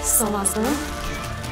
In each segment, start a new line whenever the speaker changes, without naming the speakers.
120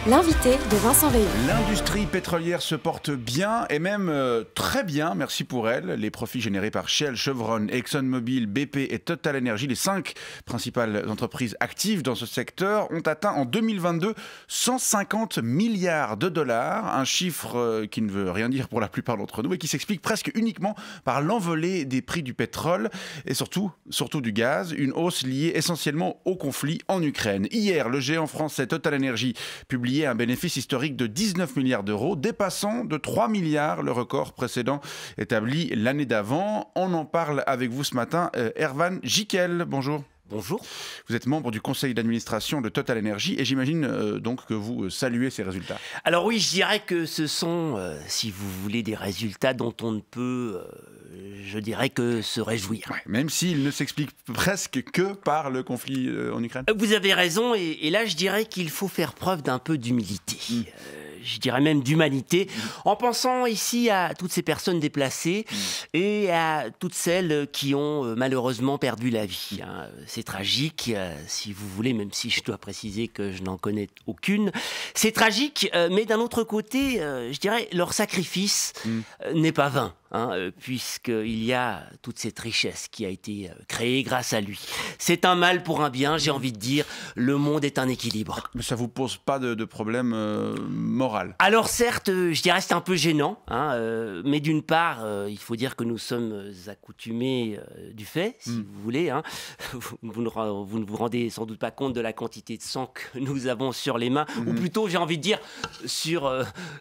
l'invité de Vincent Veillon.
L'industrie pétrolière se porte bien et même très bien, merci pour elle. Les profits générés par Shell, Chevron, ExxonMobil, BP et Total Energy, les 5 principales entreprises actives dans ce secteur, ont atteint en 2022 150 milliards de dollars, un chiffre qui ne veut rien dire pour la plupart d'entre nous et qui s'explique presque uniquement par l'envolée des prix du pétrole et surtout du gaz, une hausse liée essentiellement au conflit en Ukraine. Hier, le géant français Total Energy publiait un bénéfice historique de 19 milliards d'euros, dépassant de 3 milliards le record précédent établi l'année d'avant. On en parle avec vous ce matin. Erwan Jikel, bonjour.
Bonjour.
Vous êtes membre du conseil d'administration de Total Energy et j'imagine donc que vous saluez ces résultats.
Alors oui, je dirais que ce sont, si vous voulez, des résultats dont on ne peut, je dirais, que se réjouir.
Ouais, même s'ils ne s'expliquent presque que par le conflit en Ukraine.
Vous avez raison et là je dirais qu'il faut faire preuve d'un peu d'humilité. Je dirais même d'humanité, en pensant ici à toutes ces personnes déplacées et à toutes celles qui ont malheureusement perdu la vie. C'est tragique, si vous voulez, même si je dois préciser que je n'en connais aucune. C'est tragique, mais d'un autre côté, je dirais, leur sacrifice n'est pas vain. Puisqu'il y a toute cette richesse qui a été créée grâce à lui. C'est un mal pour un bien, j'ai envie de dire, le monde est un équilibre.
Mais ça ne vous pose pas de problème moral?
Alors certes, je dirais c'est un peu gênant, mais d'une part, il faut dire que nous sommes accoutumés du fait, si vous voulez. Vous ne vous rendez sans doute pas compte de la quantité de sang que nous avons sur les mains, ou plutôt, j'ai envie de dire, sur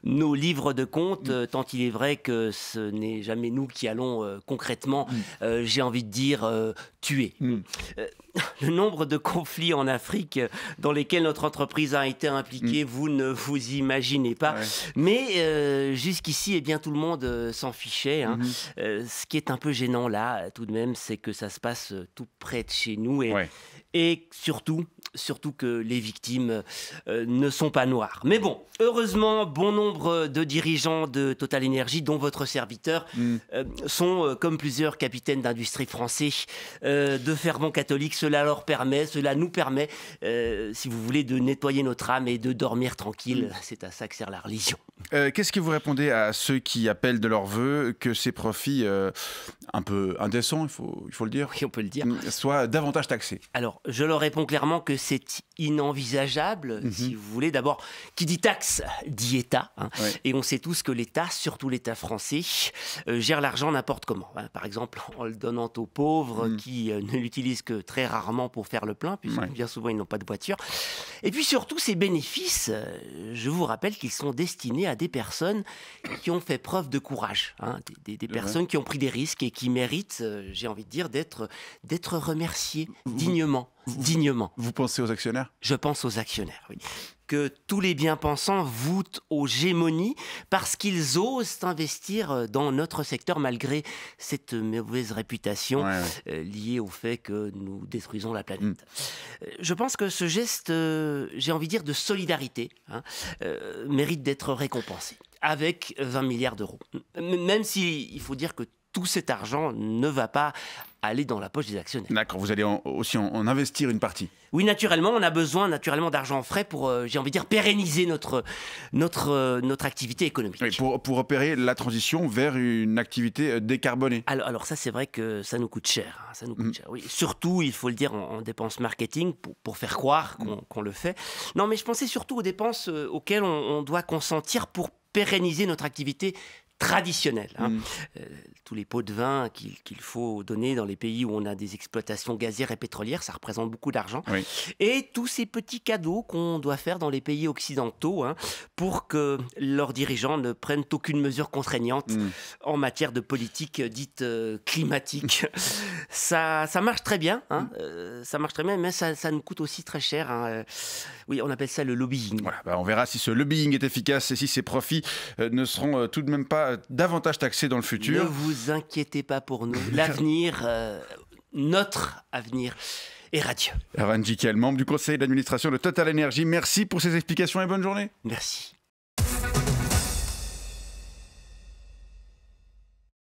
nos livres de compte, tant il est vrai que ce n'est jamais nous qui allons concrètement, j'ai envie de dire, tuer. Le nombre de conflits en Afrique dans lesquels notre entreprise a été impliquée, vous ne vous imaginez pas. Ouais. Mais jusqu'ici, eh bien, tout le monde s'en fichait. Ce qui est un peu gênant là, tout de même, c'est que ça se passe tout près de chez nous et surtout que les victimes ne sont pas noires. Mais bon, heureusement, bon nombre de dirigeants de Total Energy, dont votre serviteur, sont, comme plusieurs capitaines d'industrie français, de fervents catholiques. Cela nous permet, si vous voulez, de nettoyer notre âme et de dormir tranquille. C'est à ça que sert la religion.
Qu'est-ce que vous répondez à ceux qui appellent de leur vœu que ces profits un peu indécents, il faut le dire,
oui, on peut le dire,
soient davantage taxés?
Alors, je leur réponds clairement que c'est inenvisageable, si vous voulez. D'abord, qui dit taxe, dit État. Et on sait tous que l'État, surtout l'État français, gère l'argent n'importe comment. Par exemple, en le donnant aux pauvres qui ne l'utilisent que très rarement pour faire le plein, puisque bien souvent, ils n'ont pas de voiture. Et puis surtout, ces bénéfices, je vous rappelle qu'ils sont destinés à des personnes qui ont fait preuve de courage. Des personnes qui ont pris des risques et qui méritent, j'ai envie de dire, d'être remerciées dignement.
Vous pensez aux actionnaires?
Je pense aux actionnaires, oui. Que tous les bien-pensants voûtent aux gémonies parce qu'ils osent investir dans notre secteur malgré cette mauvaise réputation liée au fait que nous détruisons la planète. Je pense que ce geste, j'ai envie de dire, de solidarité, mérite d'être récompensé avec 20 milliards d'euros. Même s'il faut dire que tout cet argent ne va pas aller dans la poche des actionnaires.
D'accord, vous allez aussi en investir une partie.
Oui, naturellement, on a besoin d'argent frais pour, j'ai envie de dire, pérenniser notre activité économique.
Oui, pour opérer la transition vers une activité décarbonée.
Alors ça, c'est vrai que ça nous coûte cher. Oui. Surtout, il faut le dire, en dépenses marketing, pour faire croire qu'on le fait. Non, mais je pensais surtout aux dépenses auxquelles on doit consentir pour pérenniser notre activité traditionnel. Tous les pots de vin qu'il faut donner dans les pays où on a des exploitations gazières et pétrolières, ça représente beaucoup d'argent. Et tous ces petits cadeaux qu'on doit faire dans les pays occidentaux pour que leurs dirigeants ne prennent aucune mesure contraignante en matière de politique dite climatique. Ça marche très bien, ça marche très bien, mais ça nous coûte aussi très cher. Oui, on appelle ça le lobbying.
Voilà, on verra si ce lobbying est efficace et si ces profits ne seront tout de même pas davantage taxés dans le futur.
Ne vous inquiétez pas pour nous. L'avenir, notre avenir est radieux.
Erwan Jikel, membre du conseil d'administration de Total Energy, merci pour ces explications et bonne journée.
Merci.